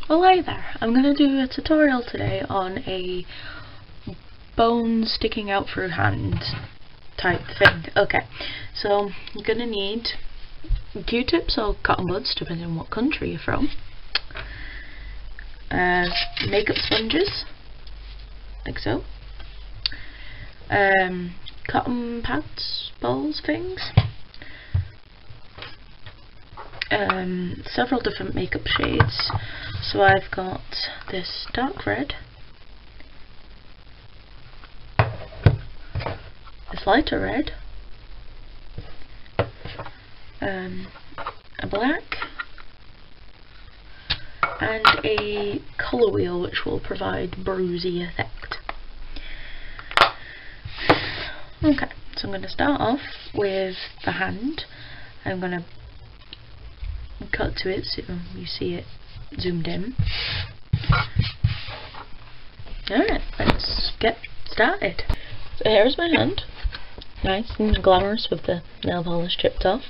Well, hi there. I'm going to do a tutorial today on a bone sticking out through hand type thing. Okay, so you're going to need Q-tips or cotton buds, depending on what country you're from. Makeup sponges, like so. Cotton pads, balls, things. Several different makeup shades. So I've got this dark red, this lighter red, a black, and a colour wheel which will provide bruisey effect. Okay, so I'm going to start off with the hand. I'm going to cut to it so you see it zoomed in. Alright, let's get started. So here's my hand, nice and glamorous with the nail polish chipped off.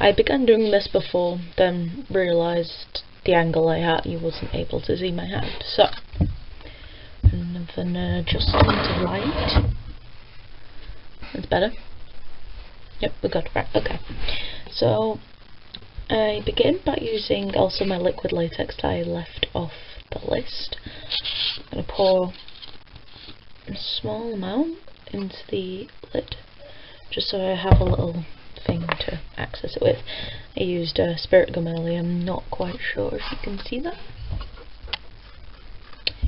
I began doing this before, then realised the angle I had, you wasn't able to see my hand. So, and then adjusting to light. That's better. Yep, we're good. Right, okay. So I begin by using also my liquid latex that I left off the list. I'm going to pour a small amount into the lid, just so I have a little thing to access it with. I used spirit gum earlier. I'm not quite sure if you can see that.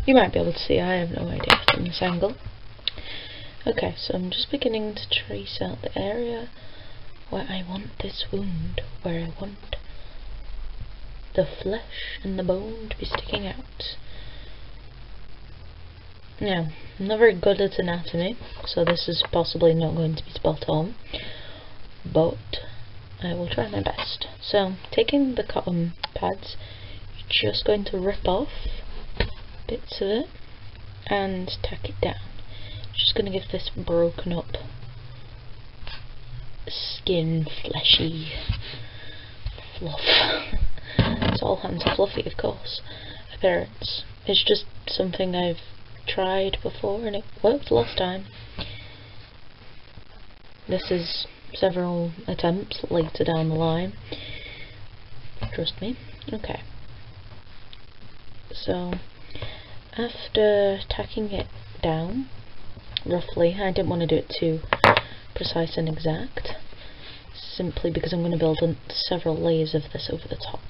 You might be able to see, I have no idea from this angle. Okay, so I'm just beginning to trace out the area where I want this wound, where I want the flesh and the bone to be sticking out. Now, I'm not very good at anatomy, so this is possibly not going to be spot on, but I will try my best. So, taking the cotton pads, you're just going to rip off bits of it and tack it down. Just going to give this broken up skin, fleshy fluff. It's all hands are fluffy, of course, appearance. It's just something I've tried before and it worked last time. This is several attempts later down the line, trust me. Okay, so after tacking it down roughly, I didn't want to do it too precise and exact, simply because I'm going to build several layers of this over the top.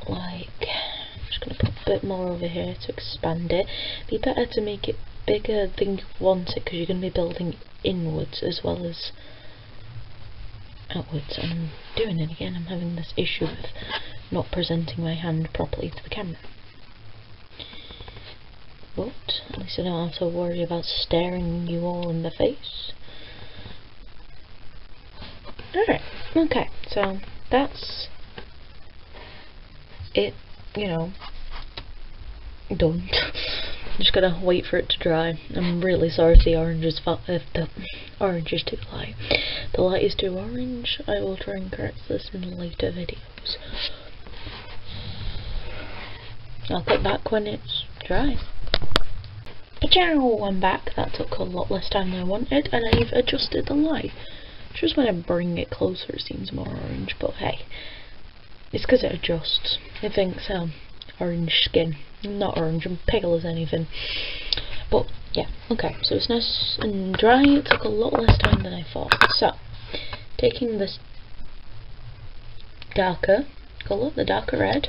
Like, I'm just going to put a bit more over here to expand it. Be better to make it bigger than you want it, because you're going to be building inwards as well as outwards. And I'm doing it again, I'm having this issue with not presenting my hand properly to the camera. But at least I don't have to worry about staring you all in the face. Alright, okay, so that's it, you know, done. I'm just gonna wait for it to dry. I'm really sorry if the orange is the orange is too light. The light is too orange. I will try and correct this in later videos. I'll cut back when it's dry. Ciao, I'm back. That took a lot less time than I wanted, and I've adjusted the light. Just when I bring it closer it seems more orange, but hey, it's because it adjusts. It thinks orange skin. I'm not orange, I'm pale as anything. But yeah, okay, so it's nice and dry. It took a lot less time than I thought. So, taking this darker colour, the darker red,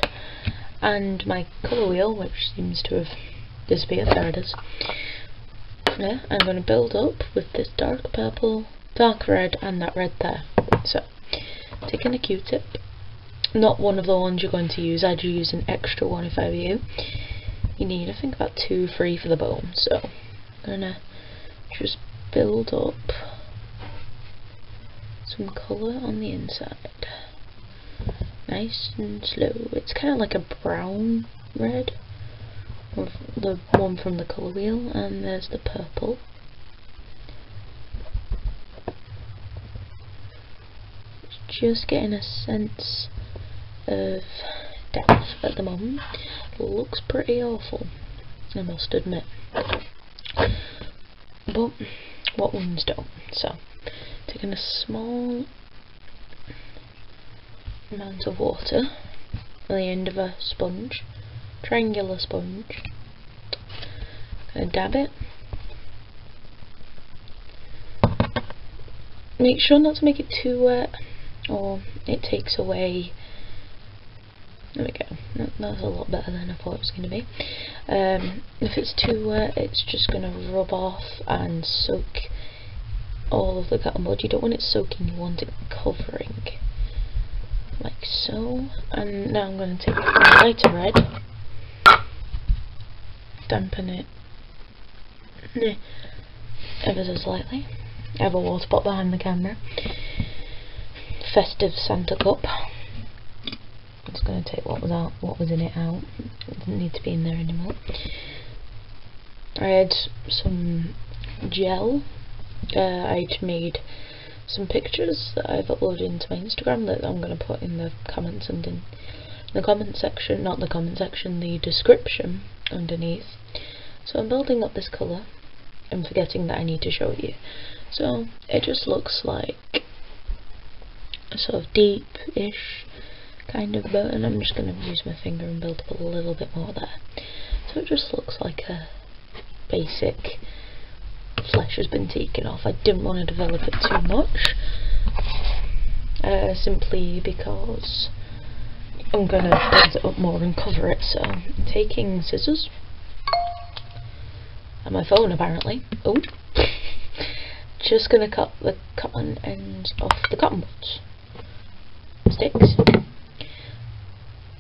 and my colour wheel, which seems to have disappeared, there it is. Yeah, I'm going to build up with this dark purple, dark red, and that red there. So, taking a Q-tip, not one of the ones you're going to use, I'd use an extra one if I were you. You need, I think, about 2, 3 for the bone. So, I'm going to just build up some colour on the inside. Nice and slow. It's kind of like a brown red, the one from the colour wheel, and there's the purple. Just getting a sense of depth at the moment. Looks pretty awful, I must admit. But what ones don't? So, taking a small amount of water on the end of a sponge, triangular sponge. Gonna dab it. Make sure not to make it too wet, or it takes away. There we go. That's a lot better than I thought it was going to be. If it's too wet, it's just going to rub off and soak all of the cotton bud. You don't want it soaking, you want it covering, like so. And now I'm going to take my lighter red, dampen it ever so slightly. I have a water pot behind the camera. Festive Santa cup. I'm just going to take what was in it out. It doesn't need to be in there anymore. I had some gel. I'd made some pictures that I've uploaded into my Instagram that I'm going to put in the comments and in the comment section, not the comment section, the description underneath. So I'm building up this colour. I'm forgetting that I need to show you. So it just looks like a sort of deep-ish kind of burn. I'm just going to use my finger and build up a little bit more there. So it just looks like a basic flesh has been taken off. I didn't want to develop it too much, simply because I'm going to build it up more and cover it. So I'm taking scissors and my phone apparently. Oh. Just going to cut the cotton ends off the cotton buds. Sticks.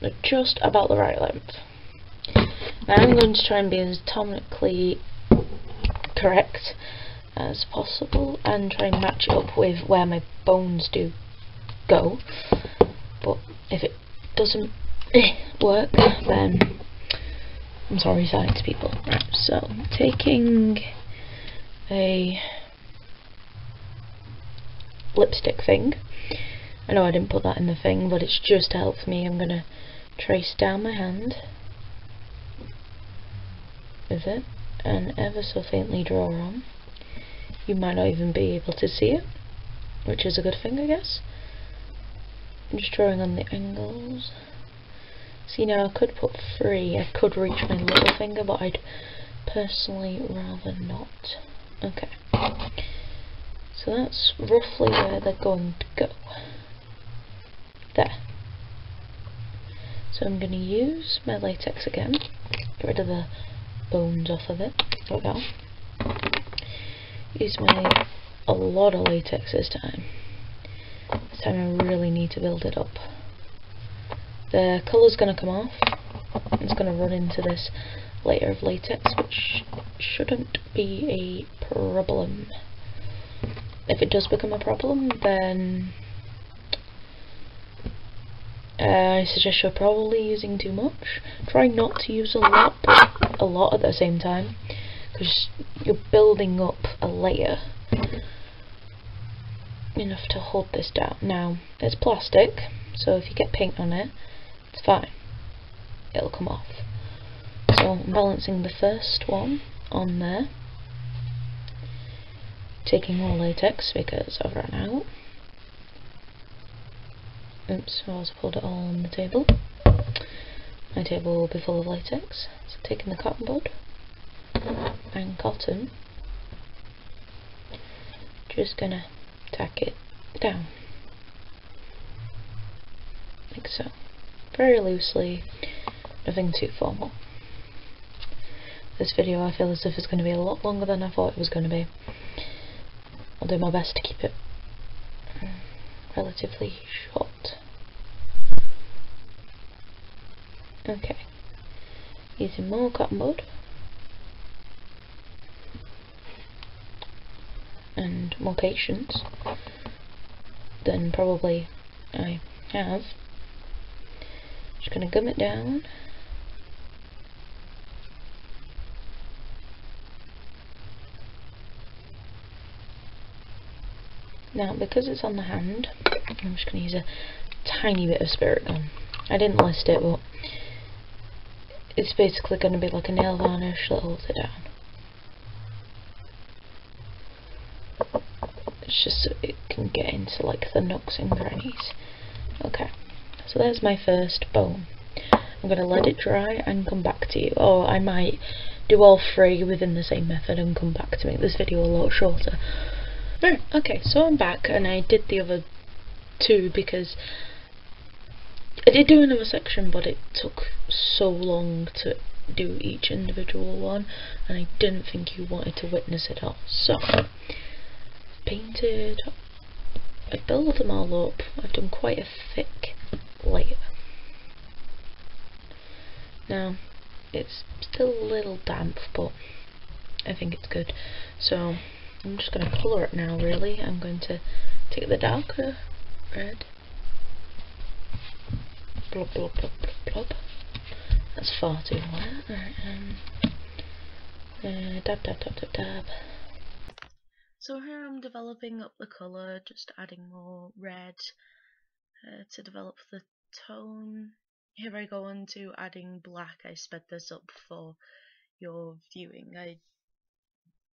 They're just about the right length. Now I'm going to try and be as anatomically correct as possible and try and match it up with where my bones do go. But if it doesn't work, then I'm sorry, science people. Right, so taking a lipstick thing. I know I didn't put that in the thing, but it's just to help me. I'm going to trace down my hand with it and ever so faintly draw on. You might not even be able to see it, which is a good thing, I guess. I'm just drawing on the angles. See, now I could put 3, I could reach my little finger, but I'd personally rather not. Okay. So that's roughly where they're going to go. There. So I'm going to use my latex again. Get rid of the bones off of it. There we go. Use a lot of latex this time. This time I really need to build it up. The colour's going to come off. It's going to run into this layer of latex, which shouldn't be a problem. If it does become a problem, then I suggest you're probably using too much. Try not to use a lot, but a lot at the same time, because you're building up a layer enough to hold this down. Now, it's plastic, so if you get paint on it, it's fine. It'll come off. So I'm balancing the first one on there. Taking more latex because I've run out. Oops, I also pulled it all on the table. My table will be full of latex. So taking the cotton bud and cotton, just gonna tack it down like so, very loosely, nothing too formal. This video I feel as if it's going to be a lot longer than I thought it was going to be. I'll do my best to keep it relatively short. Okay, using more cotton bud and more patience than probably I have. Just going to gum it down. Now, because it's on the hand, I'm just going to use a tiny bit of spirit gum. I didn't list it, but it's basically going to be like a nail varnish that holds it down. It's just so it can get into like the nooks and crannies. Okay, so there's my first bone. I'm going to let it dry and come back to you. Or I might do all three within the same method and come back to make this video a lot shorter. Right, okay, so I'm back and I did the other two because I did do another section, but it took so long to do each individual one and I didn't think you wanted to witness it all. So, painted, I built them all up. I've done quite a thick layer. Now, it's still a little damp, but I think it's good. So, I'm just going to colour it now, really. I'm going to take the darker red. Blob, blob, blob, blob, blob. That's far too wet. Right, dab, dab, dab, dab, dab. So here I'm developing up the colour, just adding more red to develop the tone. Here I go on to adding black. I sped this up for your viewing. I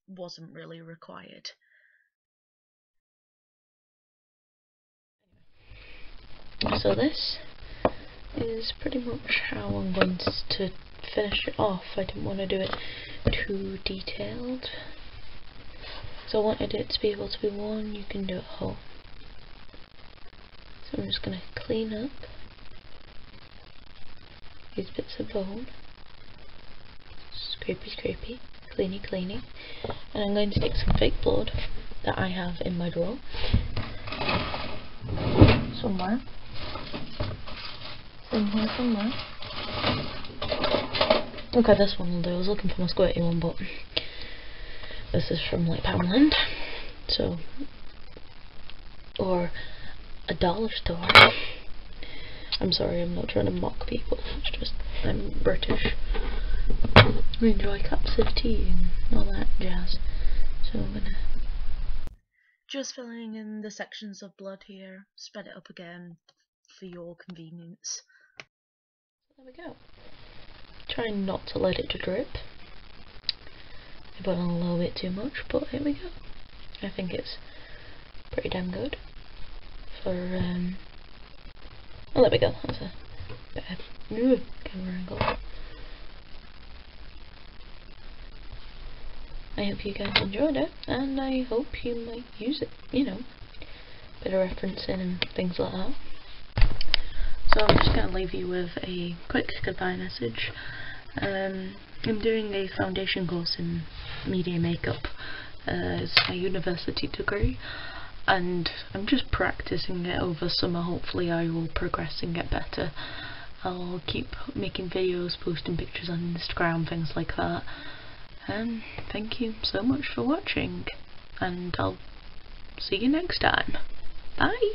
wasn't really required. So this is pretty much how I'm going to finish it off. I didn't want to do it too detailed, so I wanted it to be able to be worn you can do at home. So I'm just going to clean up these bits of bone, scrapey scrapey, cleany cleany, and I'm going to take some fake blood that I have in my drawer somewhere. In here somewhere. Okay, this one will do. I was looking for my squirty one, but this is from like Poundland, so, or a dollar store. I'm sorry, I'm not trying to mock people. It's just I'm British. We enjoy cups of tea and all that jazz. So I'm gonna just filling in the sections of blood here. Spread it up again for your convenience. There we go. Try not to let it to drip. I put on a little bit too much, but here we go. I think it's pretty damn good for oh, there we go. That's a better camera angle. I hope you guys enjoyed it, and I hope you might use it, you know, bit of referencing and things like that. So I'm just going to leave you with a quick goodbye message. I'm doing a foundation course in media makeup as my university degree, and I'm just practicing it over summer. Hopefully I will progress and get better. I'll keep making videos, posting pictures on Instagram, things like that. Thank you so much for watching, and I'll see you next time. Bye!